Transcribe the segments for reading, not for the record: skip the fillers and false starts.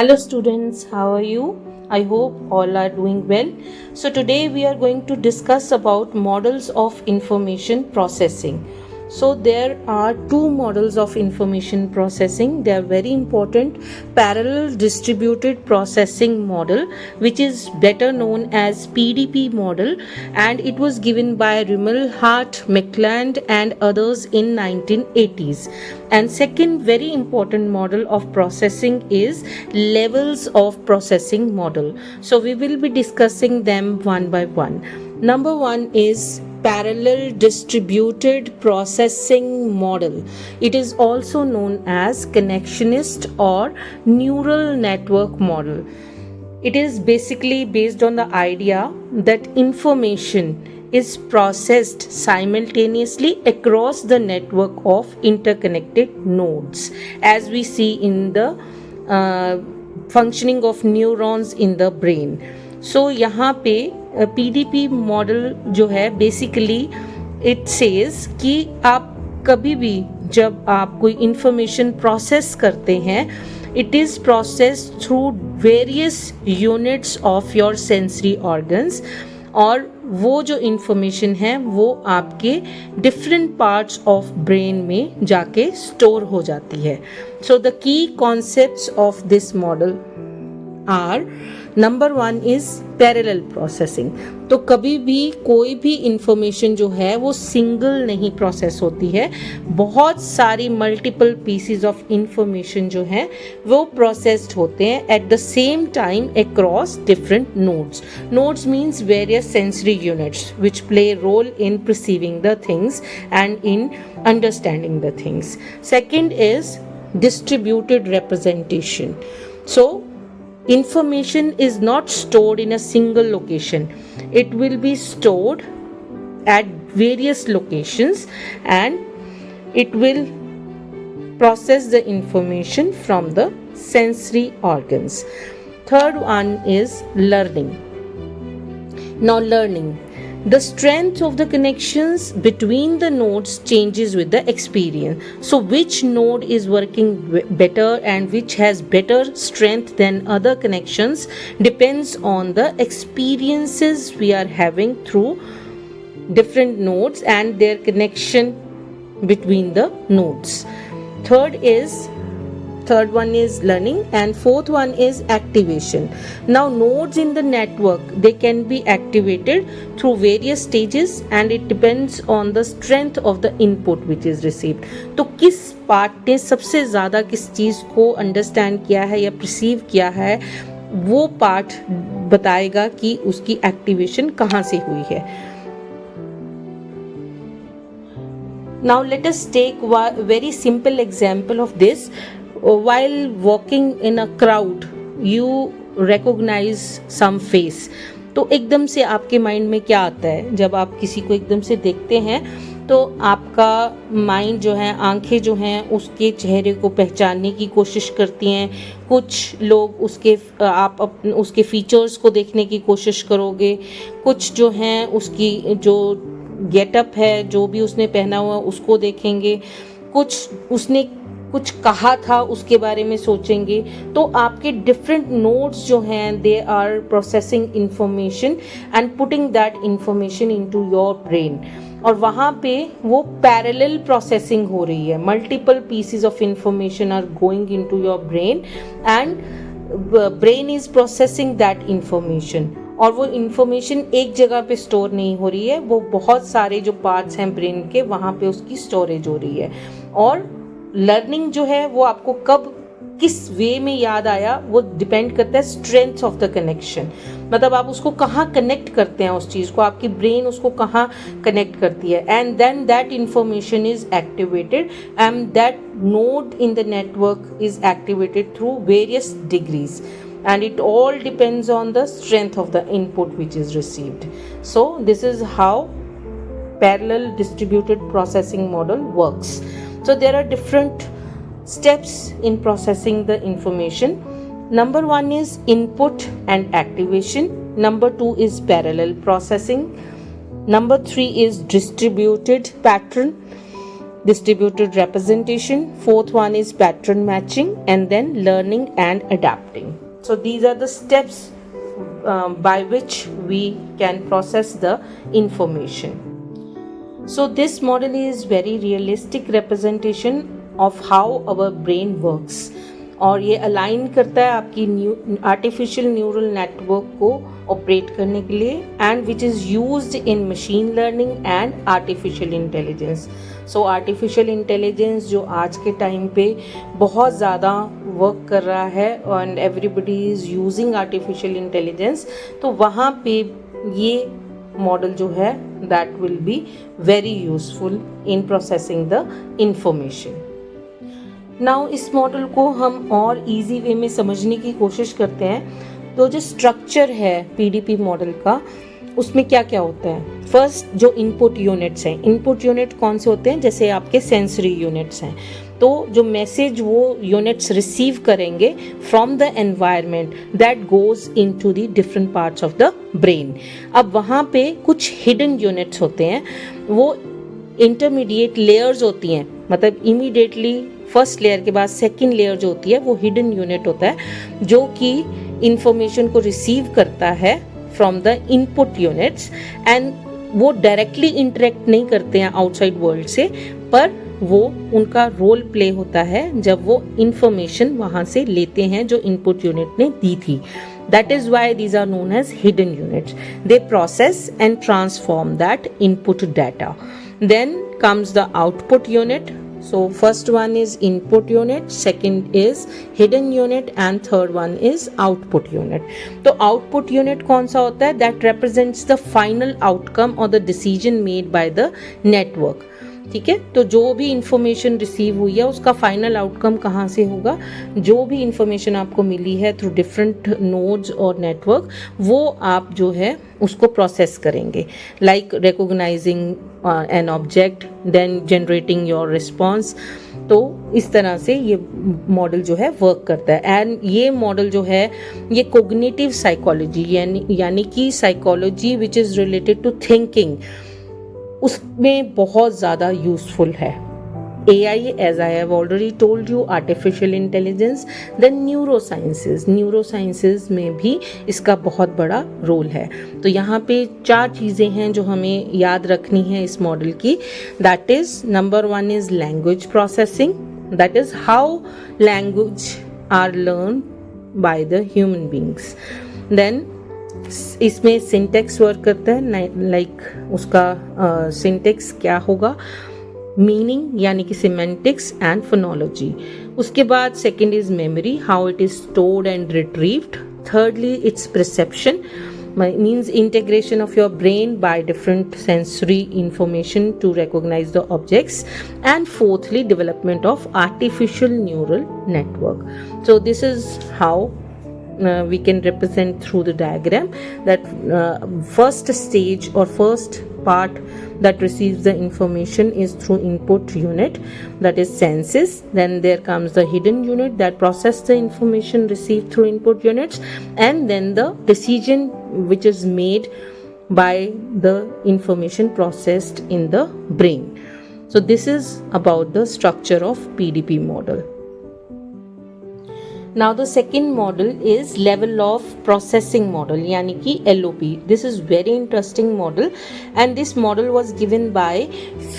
Hello students, how are you? I hope all are doing well. So today we are going to discuss about models of information processing. So there are two models of information processing. They are very important. Parallel distributed processing model, which is better known as PDP model, and it was given by Rimmel, Hart, McClelland and others in 1980s. And second very important model of processing is levels of processing model. So we will be discussing them one by one. Number one is parallel distributed processing model. It is also known as connectionist or neural network model. It is basically based on the idea that information is processed simultaneously across the network of interconnected nodes, as we see in the functioning of neurons in the brain. So यहाँ पे PDP model जो है basically it says कि आप कभी भी जब आप कोई इंफॉर्मेशन प्रोसेस करते हैं, it is process through various units of your sensory organs, और वो जो इंफॉर्मेशन है वो आपके डिफरेंट पार्ट्स ऑफ ब्रेन में जाके स्टोर हो जाती है. So the key concepts of this model are, number one is parallel processing. तो कभी भी कोई भी इंफॉर्मेशन जो है वो सिंगल नहीं प्रोसेस होती है, बहुत सारी मल्टीपल पीसीज ऑफ इंफॉर्मेशन जो है वो प्रोसेस्ड होते हैं at the same time across different nodes. Nodes means various sensory units which play role in perceiving the things and in understanding the things. Second is distributed representation. So information is not stored in a single location. It will be stored at various locations and it will process the information from the sensory organs. Third one is learning. Now learning. The strength of the connections between the nodes changes with the experience. So which node is working better and which has better strength than other connections depends on the experiences we are having through different nodes and their connection between the nodes. Third one is learning, and fourth one is activation. Now nodes in the network, they can be activated through various stages and it depends on the strength of the input which is received. तो किस part ने सबसे ज़्यादा किस चीज़ को understand किया है या परसीव किया है, वो पार्ट बताएगा कि उसकी एक्टिवेशन कहाँ से हुई है. Now let us take a very simple example of this. While walking in a crowd, you recognize some face. तो एकदम से आपके माइंड में क्या आता है जब आप किसी को एकदम से देखते हैं? तो आपका माइंड जो है, आंखें जो हैं उसके चेहरे को पहचानने की कोशिश करती हैं. कुछ लोग उसके फीचर्स को देखने की कोशिश करोगे, कुछ जो हैं उसकी जो गेटअप है, जो भी उसने पहना हुआ उसको देखेंगे, कुछ उसने कुछ कहा था उसके बारे में सोचेंगे. तो आपके डिफरेंट नोड्स जो हैं they are processing information and putting that information into your brain, और वहाँ पे वो पैरेलल प्रोसेसिंग हो रही है. Multiple pieces of information are going into your brain and brain is processing that information, और वो इंफॉर्मेशन एक जगह पे स्टोर नहीं हो रही है, वो बहुत सारे जो पार्ट्स हैं ब्रेन के वहाँ पे उसकी स्टोरेज हो रही है. और लर्निंग जो है वो आपको कब किस वे में याद आया वो डिपेंड करता है स्ट्रेंथ ऑफ द कनेक्शन. मतलब आप उसको कहाँ कनेक्ट करते हैं, उस चीज़ को आपकी ब्रेन उसको कहाँ कनेक्ट करती है, and then that information is activated and that node in the network is activated through various degrees, and it all depends on the strength of the input which is received. So this is how parallel distributed processing model works. So there are different steps in processing the information. Number one is input and activation. Number two is parallel processing. Number three is distributed pattern. distributed representation, fourth one is pattern matching, and then learning and adapting. So these are the steps by which we can process the information. So this model is very realistic representation of how our brain works, और ये align करता है आपकी artificial neural network को operate करने के लिए, and which is used in machine learning and artificial intelligence. So artificial intelligence जो आज के टाइम पे बहुत ज़्यादा वर्क कर रहा है and everybody is using artificial intelligence, तो वहाँ पे ये मॉडल जो है that will be very useful in processing the information. Now इस मॉडल को हम और इजी वे में समझने की कोशिश करते हैं. तो जो स्ट्रक्चर है पीडीपी मॉडल का, उसमें क्या क्या होता है. फर्स्ट जो इनपुट यूनिट्स हैं, इनपुट यूनिट कौन से होते हैं, जैसे आपके सेंसरी यूनिट्स हैं. तो जो मैसेज वो यूनिट्स रिसीव करेंगे from the environment that goes into the different parts of the brain. अब वहाँ पे कुछ हिडन यूनिट्स होते हैं, वो इंटरमीडिएट लेयर्स होती हैं, मतलब इमीडिएटली फर्स्ट लेयर के बाद सेकंड लेयर जो होती है वो हिडन यूनिट होता है, जो कि इंफॉर्मेशन को रिसीव करता है from the input units, and वो डायरेक्टली इंटरेक्ट नहीं करते हैं आउटसाइड वर्ल्ड से, पर वो उनका रोल प्ले होता है जब वो इंफॉर्मेशन वहाँ से लेते हैं जो इनपुट यूनिट ने दी थी. That is why these are known as hidden units. They process and transform that input data. Then comes the output unit. So first one is input unit, second is hidden unit, and third one is output unit. तो output unit कौन सा होता है? That represents the final outcome or the decision made by the network. ठीक है, तो जो भी इंफॉर्मेशन रिसीव हुई है उसका फाइनल आउटकम कहाँ से होगा, जो भी इंफॉर्मेशन आपको मिली है थ्रू डिफरेंट नोड्स और नेटवर्क, वो आप जो है उसको प्रोसेस करेंगे, like recognizing an object, then generating your response. तो इस तरह से ये मॉडल जो है वर्क करता है. एंड ये मॉडल जो है ये कोग्निटिव साइकोलॉजी यानी कि psychology which is related to thinking, उसमें बहुत ज़्यादा यूज़फुल है. AI, as I have already told you, artificial intelligence, then neurosciences में भी इसका बहुत बड़ा रोल है. तो यहाँ पे 4 चीज़ें हैं जो हमें याद रखनी है इस मॉडल की. That is number 1 is language processing, that is how language are learn by the human beings. Then इसमें सिंटेक्स वर्क करता है, लाइक उसका सिंटेक्स क्या होगा, मीनिंग यानी कि सिमेंटिक्स एंड फोनोलॉजी. उसके बाद second is memory, how it is stored and retrieved. thirdly it's perception, means integration of your brain by different sensory information to recognize the objects, and fourthly development of artificial neural network. So this is how we can represent through the diagram that first stage or first part that receives the information is through input unit, that is senses. Then there comes the hidden unit that process the information received through input units, and then the decision which is made by the information processed in the brain. So this is about the structure of PDP model. Now the second model is level of processing model, यानी कि LOP. This is very interesting model, and this model was given by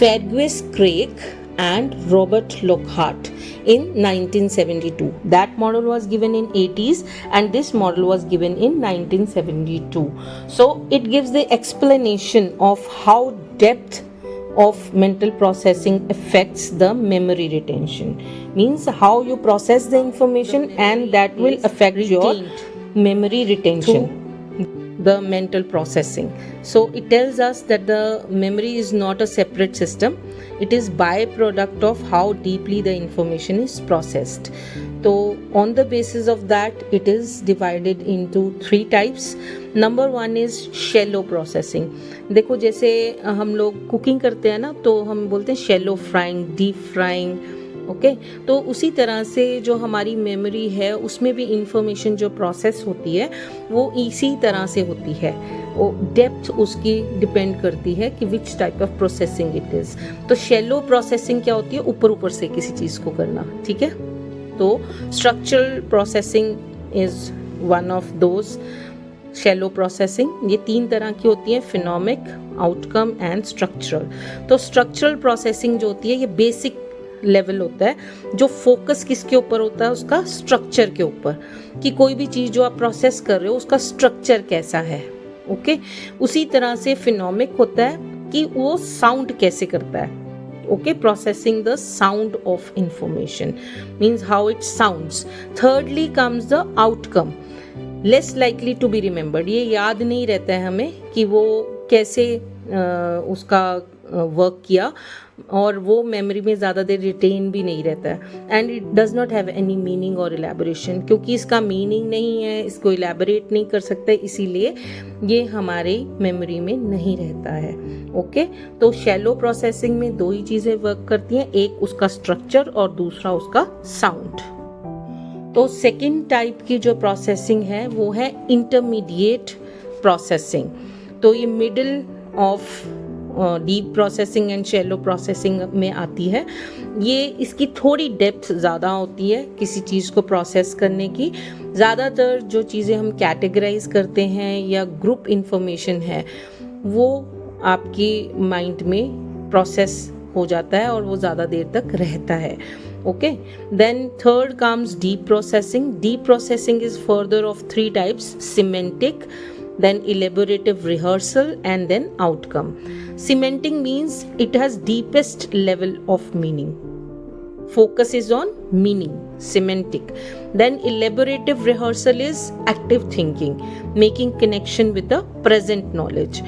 Fergus Craik and Robert Lockhart in 1972. That model was given in 80s and this model was given in 1972. So it gives the explanation of how depth of mental processing affects the memory retention, means how you process the information and that will affect your memory retention, the mental processing. So it tells us that the memory is not a separate system, it is byproduct of how deeply the information is processed. So on the basis of that it is divided into 3 types. Number 1 is shallow processing. देखो जैसे हम लोग cooking करते हैं ना, तो हम बोलते हैं shallow frying, deep frying, okay तो उसी तरह से जो हमारी मेमोरी है उसमें भी इंफॉर्मेशन जो प्रोसेस होती है वो इसी तरह से होती है, वो डेप्थ उसकी डिपेंड करती है कि which type of processing it is. तो शैलो प्रोसेसिंग क्या होती है, ऊपर ऊपर से किसी चीज़ को करना, ठीक है। तो structural processing is one of those. Shallow processing ये 3 तरह की होती है, फिनोमिक, आउटकम एंड स्ट्रक्चरल। तो स्ट्रक्चरल प्रोसेसिंग जो होती है ये बेसिक लेवल होता है, जो फोकस किसके ऊपर होता है, उसका स्ट्रक्चर के ऊपर, कि कोई भी चीज़ जो आप प्रोसेस कर रहे हो उसका स्ट्रक्चर कैसा है। ओके उसी तरह से फिनोमिक होता है कि वो साउंड कैसे करता है। Okay processing the sound of information means how it sounds. Thirdly comes the outcome, less likely to be remembered, ये याद नहीं रहता है हमें कि वो कैसे उसका वर्क किया, और वो मेमोरी में ज़्यादा देर रिटेन भी नहीं रहता है। And it does not have any meaning और इलेबोरेशन, क्योंकि इसका मीनिंग नहीं है, इसको इलेबोरेट नहीं कर सकते, इसीलिए ये हमारी मेमोरी में नहीं रहता है। ओके तो शैलो प्रोसेसिंग में 2 ही चीज़ें वर्क करती हैं, एक उसका स्ट्रक्चर और दूसरा उसका साउंड। तो सेकेंड टाइप की जो प्रोसेसिंग है वो है इंटरमीडिएट प्रोसेसिंग। तो ये middle of deep processing and shallow processing में आती है। ये इसकी थोड़ी डेप्थ ज़्यादा होती है किसी चीज़ को प्रोसेस करने की। ज़्यादातर जो चीज़ें हम कैटेगराइज करते हैं या ग्रुप इंफॉर्मेशन है वो आपकी माइंड में प्रोसेस हो जाता है और वो ज़्यादा देर तक रहता है। Okay then third comes deep processing. Deep processing is further of 3 types, semantic, then elaborative rehearsal and then outcome. Cementing means it has deepest level of meaning. Focus is on meaning, semantic. Then elaborative rehearsal is active thinking, making connection with the present knowledge.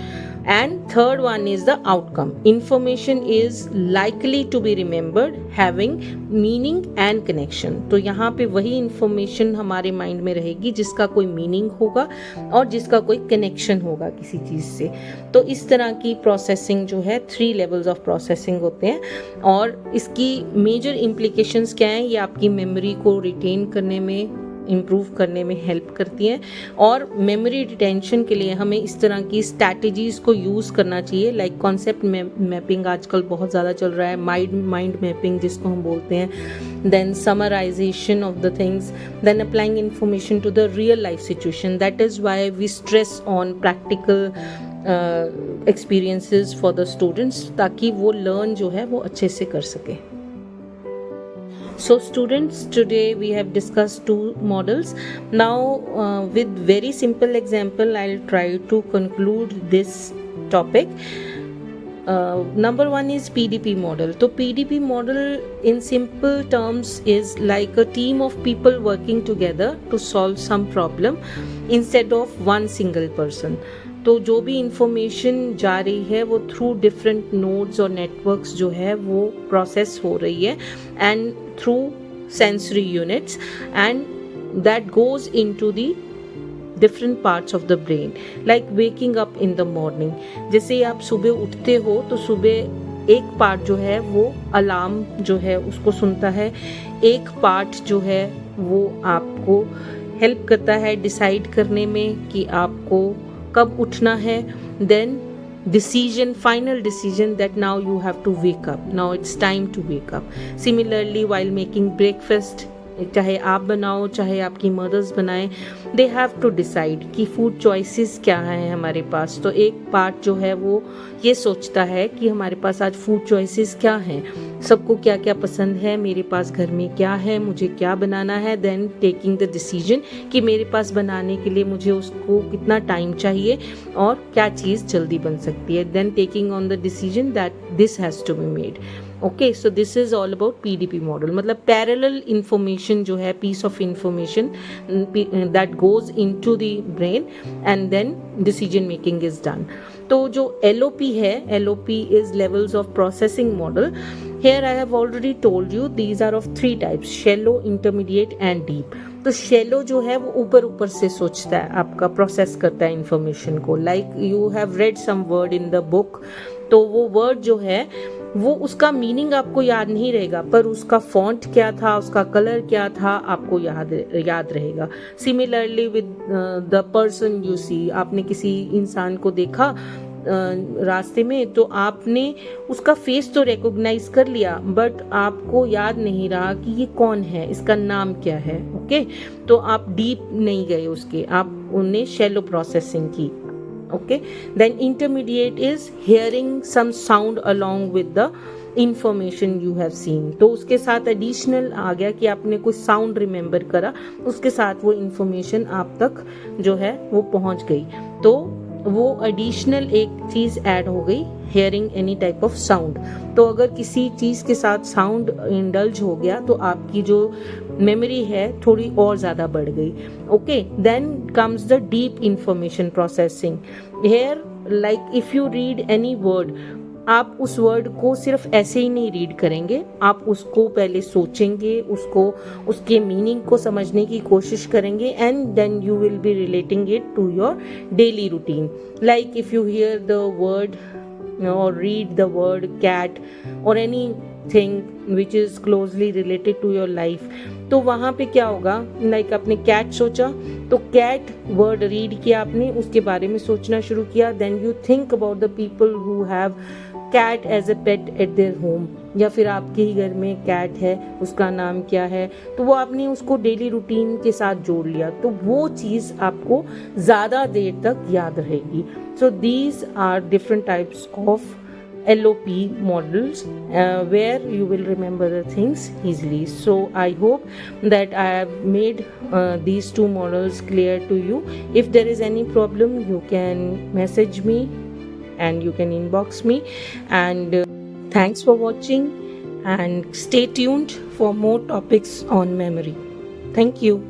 And third one is the outcome. Information is likely to be remembered, having meaning and connection. तो यहाँ पे वही information हमारे mind में रहेगी जिसका कोई meaning होगा और जिसका कोई कनेक्शन होगा किसी चीज़ से। तो इस तरह की प्रोसेसिंग जो है 3 लेवल्स ऑफ प्रोसेसिंग होते हैं, और इसकी मेजर इम्प्लीकेशंस क्या हैं, ये आपकी मेमोरी को रिटेन करने में, इम्प्रूव करने में हेल्प करती हैं। और मेमोरी रिटेंशन के लिए हमें इस तरह की स्ट्रैटेजीज़ को यूज़ करना चाहिए, लाइक कॉन्सेप्ट मैपिंग आजकल बहुत ज़्यादा चल रहा है, माइंड मैपिंग जिसको हम बोलते हैं, then summarization of the things, then applying information to the real life situation. That is why we stress on practical experiences for the students, ताकि वो लर्न जो है वो अच्छे से कर सके। So students, today we have discussed 2 models. Now with very simple example I'll try to conclude this topic. Number 1 is PDP model. So PDP model in simple terms is like a team of people working together to solve some problem instead of one single person. तो जो भी information जा रही है वो through different nodes और networks जो है वो प्रोसेस हो रही है, and through sensory units, and that goes into the different parts of the brain, like waking up in the morning. जैसे आप सुबह उठते हो तो सुबह एक पार्ट जो है वो अलार्म जो है उसको सुनता है, एक पार्ट जो है वो आपको हेल्प करता है डिसाइड करने में कि आपको कब उठना है, then decision, final decision that now you have to wake up, now it's time to wake up. Similarly while making breakfast, चाहे आप बनाओ चाहे आपकी मदर्स बनाएं, दे हैव टू डिसाइड कि फूड चॉइसेस क्या हैं हमारे पास। तो एक पार्ट जो है वो ये सोचता है कि हमारे पास आज फूड चॉइसेस क्या हैं, सबको क्या क्या पसंद है, मेरे पास घर में क्या है, मुझे क्या बनाना है, देन टेकिंग द डिसीजन कि मेरे पास बनाने के लिए मुझे उसको कितना टाइम चाहिए और क्या चीज़ जल्दी बन सकती है, then taking on the decision that this has to be made. Okay so this is all about PDP model, मतलब पैरेलल इंफॉर्मेशन जो है, piece of information that goes into the brain and then decision making is done. तो जो LOP है, LOP is levels of processing model. Here I have already told you these are of 3 types, shallow, intermediate and deep. तो shallow जो है वो ऊपर ऊपर से सोचता है, आपका प्रोसेस करता है इंफॉर्मेशन को, like you have read some word in the book, तो वो वर्ड जो है वो उसका मीनिंग आपको याद नहीं रहेगा, पर उसका फॉन्ट क्या था, उसका कलर क्या था, आपको याद रहेगा. Similarly with the person you see, आपने किसी इंसान को देखा रास्ते में, तो आपने उसका फेस तो रिकॉग्नाइज कर लिया, बट आपको याद नहीं रहा कि ये कौन है, इसका नाम क्या है. ओके, तो आप डीप नहीं गए उसके, आप उन्हें शैलो प्रोसेसिंग की. Okay, then intermediate is hearing some sound along with the information you have seen. तो उसके साथ एडिशनल आ गया कि आपने कुछ साउंड रिमेंबर करा, उसके साथ वो इंफॉर्मेशन आप तक जो है वो पहुंच गई. तो वो एडिशनल एक चीज ऐड हो गई, hearing any type of sound. तो अगर किसी चीज के साथ साउंड इंडल्ज हो गया तो आपकी जो मेमोरी है थोड़ी और ज्यादा बढ़ गई. Okay, then comes the deep information processing. Here like if you read any word, आप उस वर्ड को सिर्फ ऐसे ही नहीं रीड करेंगे, आप उसको पहले सोचेंगे, उसके मीनिंग को समझने की कोशिश करेंगे, and then you will be relating it to your daily routine. Like if you hear the word और रीड द वर्ड कैट और anything which is closely related to your life, तो वहाँ पे क्या होगा, लाइक आपने कैट सोचा तो कैट वर्ड रीड किया आपने, उसके बारे में सोचना शुरू किया. Then you think about the people who have cat as a pet at their home, या फिर आपके ही घर में कैट है, उसका नाम क्या है, तो वो आपने उसको डेली रूटीन के साथ जोड़ लिया, तो वो चीज़ आपको ज़्यादा देर तक याद रहेगी. So these are different types of LOP models where you will remember the things easily. So I hope that I have made these two models clear to you. If there is any problem, you can message me and you can inbox me. And thanks for watching, and stay tuned for more topics on memory. Thank you.